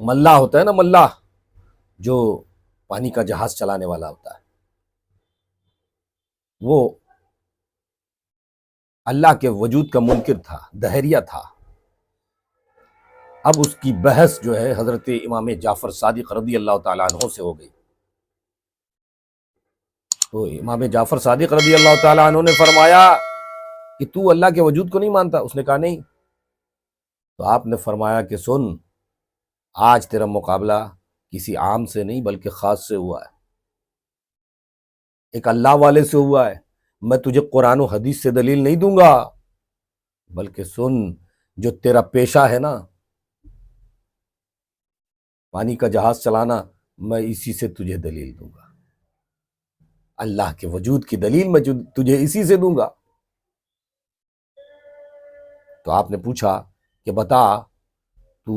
ملاح ہوتا ہے نا، ملاح جو پانی کا جہاز چلانے والا ہوتا ہے، وہ اللہ کے وجود کا منکر تھا، دہریہ تھا۔ اب اس کی بحث جو ہے حضرت امام جعفر صادق رضی اللہ تعالیٰ عنہ سے ہو گئی۔ تو امام جعفر صادق رضی اللہ تعالیٰ عنہ نے فرمایا کہ تو اللہ کے وجود کو نہیں مانتا؟ اس نے کہا نہیں۔ تو آپ نے فرمایا کہ سن، آج تیرا مقابلہ کسی عام سے نہیں بلکہ خاص سے ہوا ہے، ایک اللہ والے سے ہوا ہے۔ میں تجھے قرآن و حدیث سے دلیل نہیں دوں گا، بلکہ سن، جو تیرا پیشہ ہے نا، پانی کا جہاز چلانا، میں اسی سے تجھے دلیل دوں گا، اللہ کے وجود کی دلیل میں تجھے اسی سے دوں گا۔ تو آپ نے پوچھا کہ بتا، تو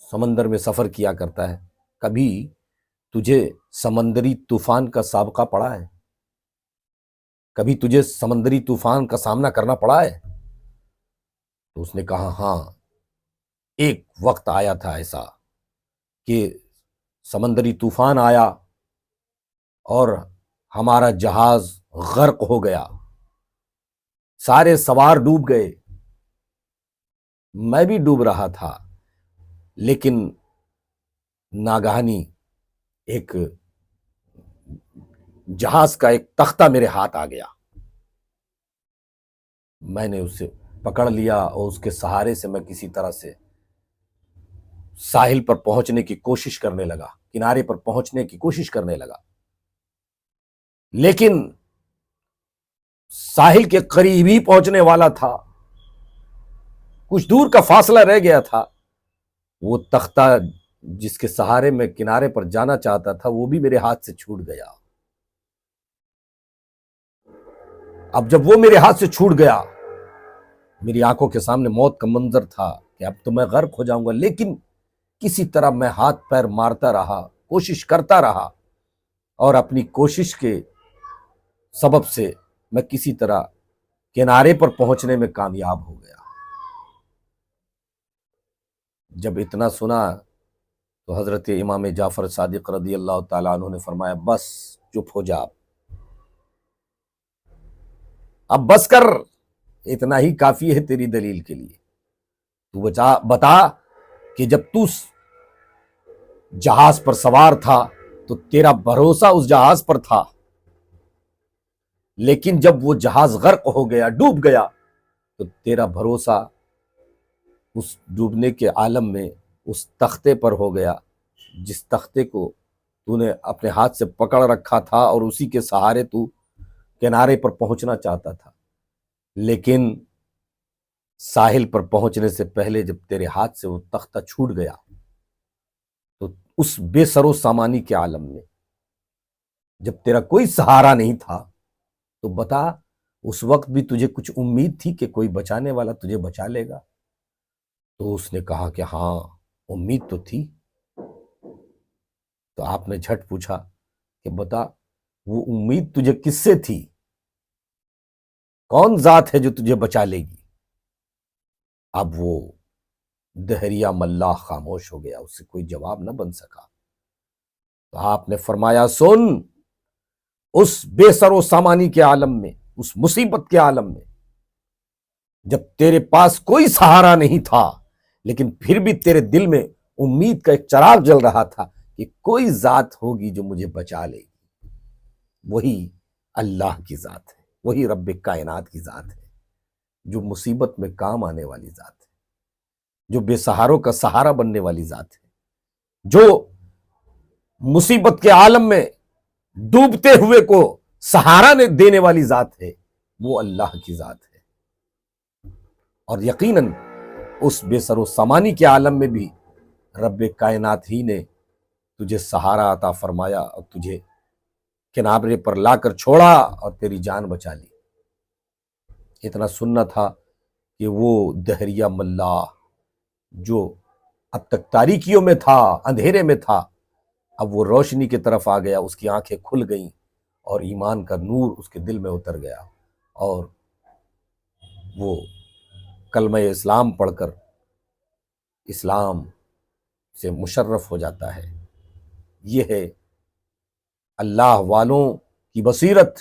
سمندر میں سفر کیا کرتا ہے، کبھی تجھے سمندری طوفان کا سابقہ پڑا ہے؟ کبھی تجھے سمندری طوفان کا سامنا کرنا پڑا ہے؟ تو اس نے کہا ہاں، ایک وقت آیا تھا ایسا کہ سمندری طوفان آیا اور ہمارا جہاز غرق ہو گیا، سارے سوار ڈوب گئے، میں بھی ڈوب رہا تھا، لیکن ناگہانی ایک جہاز کا ایک تختہ میرے ہاتھ آ گیا، میں نے اسے پکڑ لیا اور اس کے سہارے سے میں کسی طرح سے ساحل پر پہنچنے کی کوشش کرنے لگا، کنارے پر پہنچنے کی کوشش کرنے لگا، لیکن ساحل کے قریب ہی پہنچنے والا تھا، کچھ دور کا فاصلہ رہ گیا تھا، وہ تختہ جس کے سہارے میں کنارے پر جانا چاہتا تھا وہ بھی میرے ہاتھ سے چھوٹ گیا۔ اب جب وہ میرے ہاتھ سے چھوٹ گیا، میری آنکھوں کے سامنے موت کا منظر تھا کہ اب تو میں غرق ہو جاؤں گا، لیکن کسی طرح میں ہاتھ پیر مارتا رہا، کوشش کرتا رہا، اور اپنی کوشش کے سبب سے میں کسی طرح کنارے پر پہنچنے میں کامیاب ہو گیا۔ جب اتنا سنا تو حضرت امام جعفر صادق رضی اللہ تعالیٰ عنہ نے فرمایا بس، چپ ہو جا، اب بس کر، اتنا ہی کافی ہے تیری دلیل کے لیے۔ تو بتا کہ جب تو جہاز پر سوار تھا تو تیرا بھروسہ اس جہاز پر تھا، لیکن جب وہ جہاز غرق ہو گیا، ڈوب گیا، تو تیرا بھروسہ اس ڈوبنے کے عالم میں اس تختے پر ہو گیا، جس تختے کو تو نے اپنے ہاتھ سے پکڑ رکھا تھا اور اسی کے سہارے تو کنارے پر پہنچنا چاہتا تھا، لیکن ساحل پر پہنچنے سے پہلے جب تیرے ہاتھ سے وہ تختہ چھوٹ گیا تو اس بے سر و سامانی کے عالم میں جب تیرا کوئی سہارا نہیں تھا، تو بتا اس وقت بھی تجھے کچھ امید تھی کہ کوئی بچانے والا تجھے بچا لے گا؟ تو اس نے کہا کہ ہاں، امید تو تھی۔ تو آپ نے جھٹ پوچھا کہ بتا، وہ امید تجھے کس سے تھی؟ کون ذات ہے جو تجھے بچا لے گی؟ اب وہ دہریہ ملاح خاموش ہو گیا، اس سے کوئی جواب نہ بن سکا۔ تو آپ نے فرمایا سن، اس بے سر و سامانی کے عالم میں، اس مصیبت کے عالم میں، جب تیرے پاس کوئی سہارا نہیں تھا لیکن پھر بھی تیرے دل میں امید کا ایک چراغ جل رہا تھا کہ کوئی ذات ہوگی جو مجھے بچا لے گی، وہی اللہ کی ذات ہے، وہی رب کائنات کی ذات ہے، جو مصیبت میں کام آنے والی ذات ہے، جو بے سہاروں کا سہارا بننے والی ذات ہے، جو مصیبت کے عالم میں ڈوبتے ہوئے کو سہارا دینے والی ذات ہے، وہ اللہ کی ذات ہے۔ اور یقیناً اس بے سر و سامانی کے عالم میں بھی رب کائنات ہی نے تجھے سہارا عطا فرمایا اور تجھے کنارے پر لا کر چھوڑا اور تیری جان بچا لی۔ اتنا سننا تھا کہ وہ دہریہ ملاح جو اب تک تاریکیوں میں تھا، اندھیرے میں تھا، اب وہ روشنی کی طرف آ گیا، اس کی آنکھیں کھل گئیں اور ایمان کا نور اس کے دل میں اتر گیا، اور وہ کلمہ اسلام پڑھ کر اسلام سے مشرف ہو جاتا ہے۔ یہ ہے اللہ والوں کی بصیرت۔